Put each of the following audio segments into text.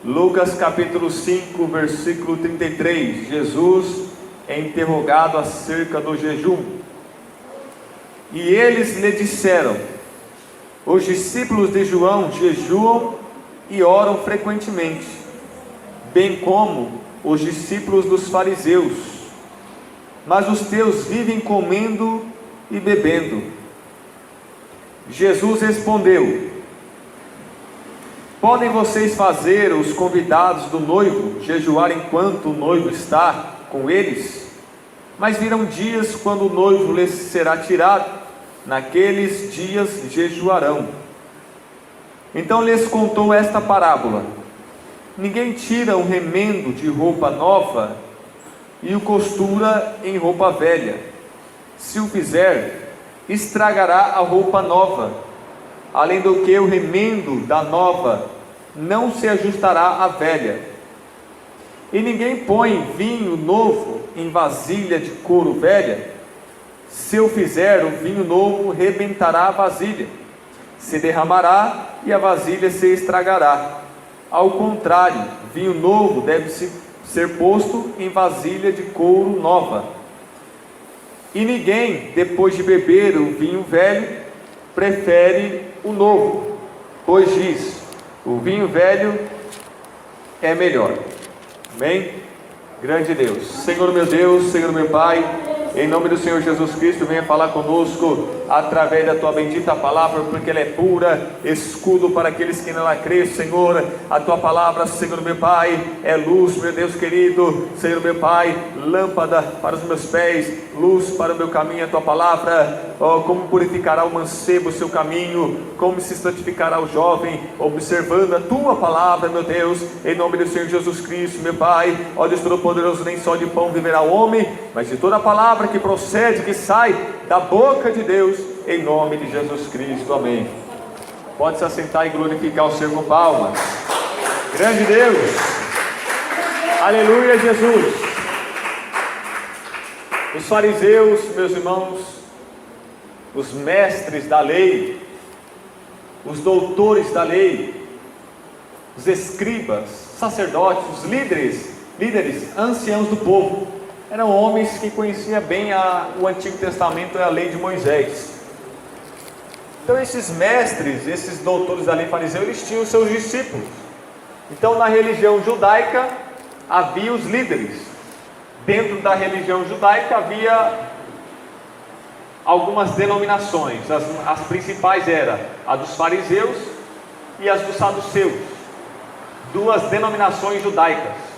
Lucas capítulo 5, versículo 33. Jesus é interrogado acerca do jejum. E eles lhe disseram: os discípulos de João jejuam e oram frequentemente, bem como os discípulos dos fariseus, mas os teus vivem comendo e bebendo. Jesus respondeu: podem vocês fazer os convidados do noivo jejuar enquanto o noivo está com eles? Mas virão dias quando o noivo lhes será tirado, naqueles dias jejuarão. Então lhes contou esta parábola: ninguém tira um remendo de roupa nova e o costura em roupa velha. Se o fizer, estragará a roupa nova, além do que o remendo da nova não se ajustará à velha. E ninguém põe vinho novo em vasilha de couro velha. Se o fizer, o vinho novo rebentará a vasilha, se derramará e a vasilha se estragará. Ao contrário, vinho novo deve ser posto em vasilha de couro nova. E ninguém, depois de beber o vinho velho, prefere o novo, pois diz: o vinho velho é melhor. Amém? Grande Deus, Senhor meu Deus, Senhor meu Pai, em nome do Senhor Jesus Cristo, venha falar conosco através da Tua bendita palavra, porque ela é pura, escudo para aqueles que nela crêem, Senhor. A Tua palavra, Senhor meu Pai, é luz, meu Deus querido, Senhor meu Pai, lâmpada para os meus pés, luz para o meu caminho. A Tua palavra, oh, como purificará o mancebo o seu caminho, como se santificará o jovem, observando a Tua palavra, meu Deus, em nome do Senhor Jesus Cristo, meu Pai. Ó Deus Todo-Poderoso, nem só de pão viverá o homem, mas de toda a palavra que procede, que sai da boca de Deus, em nome de Jesus Cristo, amém. Pode se assentar e glorificar o Senhor com palmas. Grande Deus, aleluia, Jesus. Os fariseus, meus irmãos, os mestres da lei, os doutores da lei, os escribas, sacerdotes, os líderes, anciãos do povo, eram homens que conheciam bem o Antigo Testamento e a lei de Moisés. Então esses mestres, esses doutores da lei fariseu, eles tinham seus discípulos. Então na religião judaica havia os líderes. Dentro da religião judaica havia algumas denominações. As principais eram a dos fariseus e as dos saduceus, duas denominações judaicas.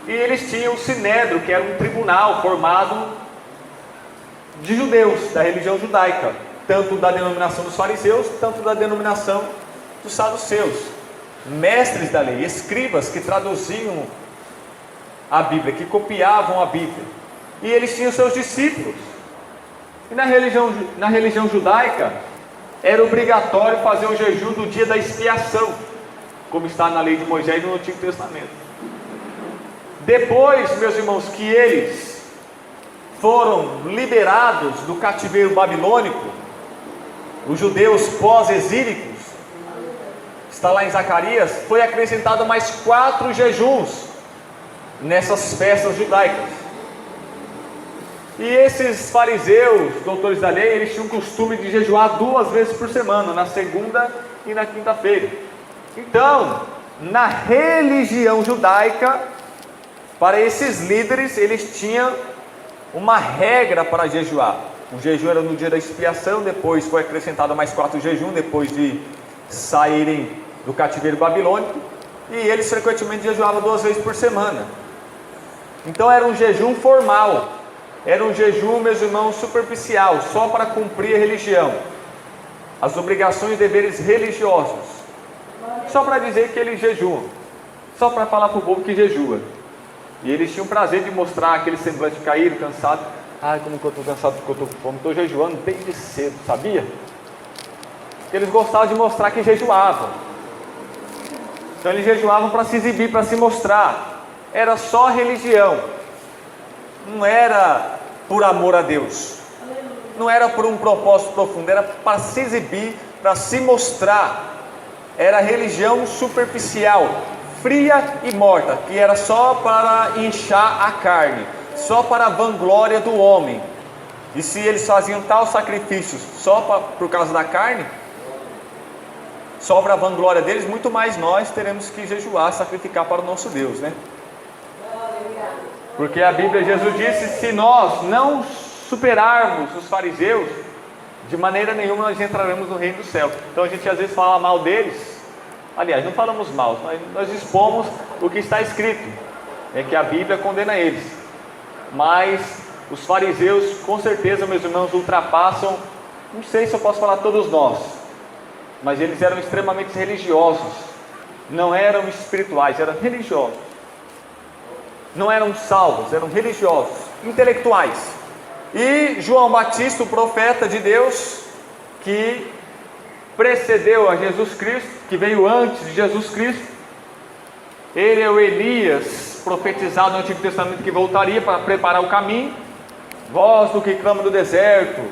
E eles tinham o Sinédrio, que era um tribunal formado de judeus, da religião judaica, tanto da denominação dos fariseus, tanto da denominação dos saduceus, mestres da lei, escribas que traduziam a Bíblia, que copiavam a Bíblia, e eles tinham seus discípulos. E na religião judaica era obrigatório fazer o jejum do dia da expiação, como está na lei de Moisés no Antigo Testamento. Depois, meus irmãos, que eles foram liberados do cativeiro babilônico, os judeus pós-exílicos, está lá em Zacarias, foi acrescentado mais 4 jejuns nessas festas judaicas. E esses fariseus, doutores da lei, eles tinham o costume de jejuar 2 vezes por semana, na segunda e na quinta-feira. Então, na religião judaica, para esses líderes, eles tinham uma regra para jejuar. O jejum era no dia da expiação, depois foi acrescentado mais 4 jejuns, depois de saírem do cativeiro babilônico, e eles frequentemente jejuavam 2 vezes por semana. Então era um jejum formal, era um jejum, meus irmãos, superficial, só para cumprir a religião, as obrigações e deveres religiosos, só para dizer que eles jejuam, só para falar para o povo que jejua. E eles tinham prazer de mostrar aquele semblante caído, cansado. Ai, como que eu estou cansado, porque eu estou com fome, estou jejuando desde cedo, sabia? Eles gostavam de mostrar que jejuavam. Então eles jejuavam para se exibir, para se mostrar. Era só religião, não era por amor a Deus, não era por um propósito profundo, era para se exibir, para se mostrar. Era religião superficial, fria e morta, que era só para inchar a carne, só para a vanglória do homem. E se eles faziam tal sacrifícios só por causa da carne, só para a vanglória deles, muito mais nós teremos que jejuar, sacrificar para o nosso Deus, né? Porque a Bíblia, Jesus disse, se nós não superarmos os fariseus, de maneira nenhuma nós entraremos no reino do céu. Então a gente às vezes fala mal deles. Aliás, não falamos mal, mas nós expomos o que está escrito, é que a Bíblia condena eles. Mas os fariseus, com certeza, meus irmãos, ultrapassam, não sei se eu posso falar todos nós, mas eles eram extremamente religiosos, não eram espirituais, eram religiosos. Não eram salvos, eram religiosos, intelectuais. E João Batista, o profeta de Deus, que precedeu a Jesus Cristo, que veio antes de Jesus Cristo, ele é o Elias, profetizado no Antigo Testamento, que voltaria para preparar o caminho. Voz do que clama do deserto,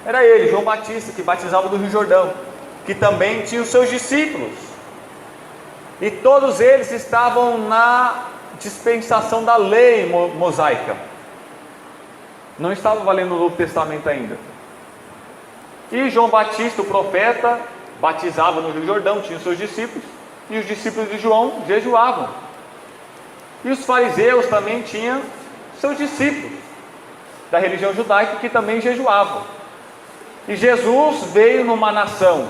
era ele, João Batista, que batizava do Rio Jordão, que também tinha os seus discípulos, e todos eles estavam na dispensação da lei mosaica, não estava valendo o Novo Testamento ainda. E João Batista, o profeta, batizava no Rio Jordão, tinha os seus discípulos, e os discípulos de João jejuavam. E os fariseus também tinham seus discípulos da religião judaica que também jejuavam. E Jesus veio numa nação,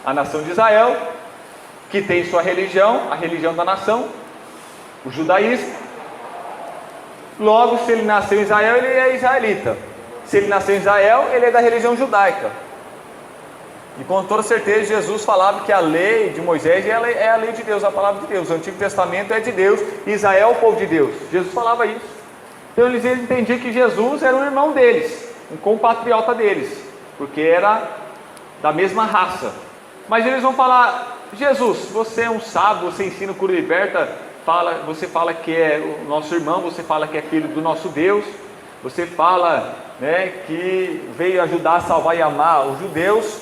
a nação de Israel, que tem sua religião, a religião da nação, o judaísmo. Logo, se ele nasceu em Israel, ele é israelita. Se ele nasceu em Israel, ele é da religião judaica. E com toda certeza Jesus falava que a lei de Moisés é a lei de Deus, a palavra de Deus. O Antigo Testamento é de Deus, e Israel é o povo de Deus. Jesus falava isso. Então eles entendiam que Jesus era um irmão deles, um compatriota deles, porque era da mesma raça. Mas eles vão falar: Jesus, você é um sábio, você ensina o cura e liberta, você fala que é o nosso irmão, você fala que é filho do nosso Deus, você fala, né, que veio ajudar a salvar e amar os judeus,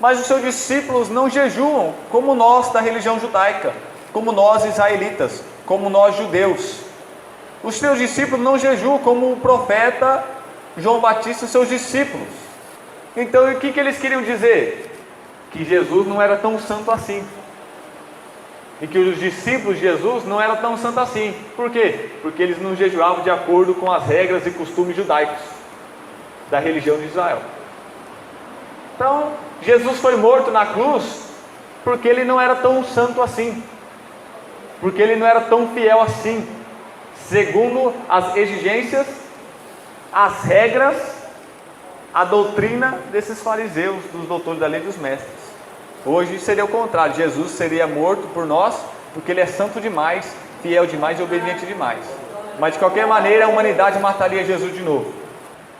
mas os seus discípulos não jejuam como nós da religião judaica, como nós israelitas, como nós judeus. Os seus discípulos não jejuam como o profeta João Batista e seus discípulos. Então o que eles queriam dizer? Que Jesus não era tão santo assim, e que os discípulos de Jesus não eram tão santos assim. Por quê? Porque eles não jejuavam de acordo com as regras e costumes judaicos da religião de Israel. Então Jesus foi morto na cruz porque ele não era tão santo assim, porque ele não era tão fiel assim, segundo as exigências, as regras, a doutrina desses fariseus, dos doutores da lei, dos mestres. Hoje seria o contrário, Jesus seria morto por nós, porque ele é santo demais, fiel demais e obediente demais. Mas de qualquer maneira a humanidade mataria Jesus de novo.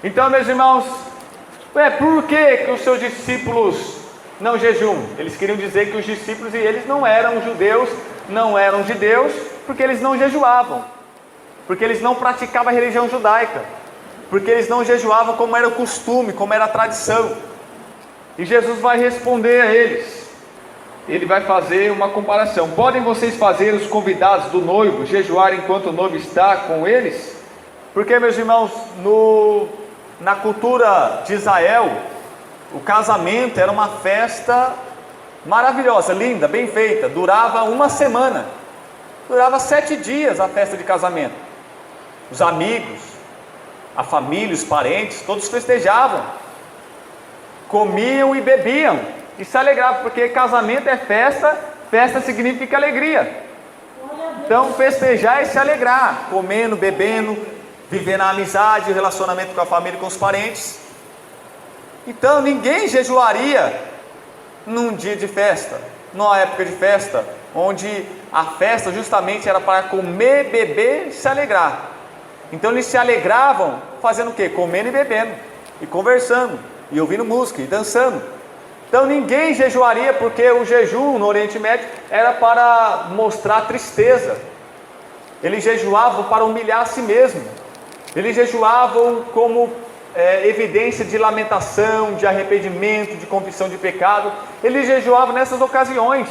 Então, meus irmãos, por que os seus discípulos não jejuam? Eles queriam dizer que os discípulos e eles não eram judeus, não eram de Deus, porque eles não jejuavam, porque eles não praticavam a religião judaica, porque eles não jejuavam como era o costume, como era a tradição. E Jesus vai responder a eles. Ele vai fazer uma comparação. Podem vocês fazer os convidados do noivo jejuar enquanto o noivo está com eles? Porque, meus irmãos, na cultura de Israel, o casamento era uma festa maravilhosa, linda, bem feita. Durava uma semana, durava 7 dias a festa de casamento. Os amigos, a família, os parentes, todos festejavam, comiam e bebiam e se alegravam, porque casamento é festa, festa significa alegria. Então festejar é se alegrar, comendo, bebendo, vivendo a amizade, o relacionamento com a família e com os parentes. Então ninguém jejuaria num dia de festa, numa época de festa, onde a festa justamente era para comer, beber e se alegrar. Então eles se alegravam fazendo o quê? Comendo e bebendo, e conversando, e ouvindo música, e dançando. Então ninguém jejuaria, porque o jejum no Oriente Médio era para mostrar tristeza. Eles jejuavam para humilhar a si mesmo. Eles jejuavam como evidência de lamentação, de arrependimento, de confissão de pecado. Eles jejuavam nessas ocasiões.